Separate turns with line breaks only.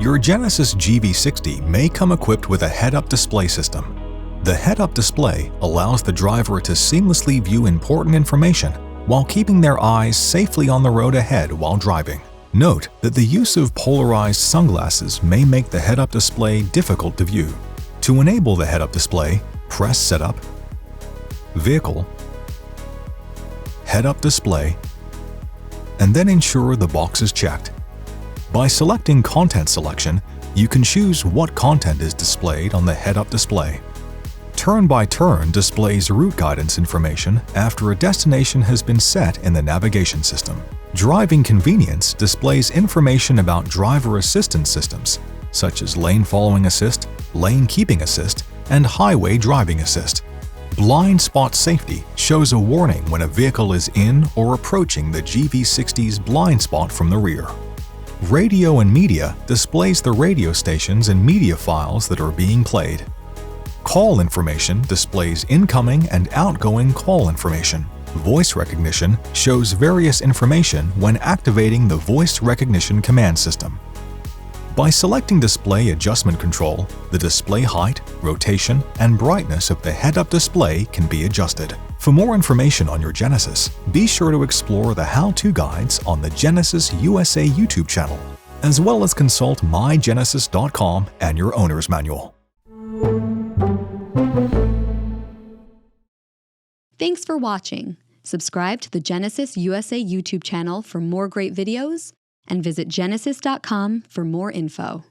Your Genesis GV60 may come equipped with a head-up display system. The head-up display allows the driver to seamlessly view important information while keeping their eyes safely on the road ahead while driving. Note that the use of polarized sunglasses may make the head-up display difficult to view. To enable the head-up display, press Setup, Vehicle, Head-up Display, and then ensure the box is checked. By selecting Content Selection, you can choose what content is displayed on the head-up display. Turn by Turn displays route guidance information after a destination has been set in the navigation system. Driving Convenience displays information about driver assistance systems, such as Lane Following Assist, Lane Keeping Assist, and Highway Driving Assist. Blind Spot Safety shows a warning when a vehicle is in or approaching the GV60's blind spot from the rear. Radio and Media displays the radio stations and media files that are being played. Call Information displays incoming and outgoing call information. Voice Recognition shows various information when activating the Voice Recognition command system. By selecting Display Adjustment Control, the display height, rotation, and brightness of the head-up display can be adjusted. For more information on your Genesis, be sure to explore the how-to guides on the Genesis USA YouTube channel, as well as consult mygenesis.com and your owner's manual.
Thanks for watching. Subscribe to the Genesis USA YouTube channel for more great videos and visit genesis.com for more info.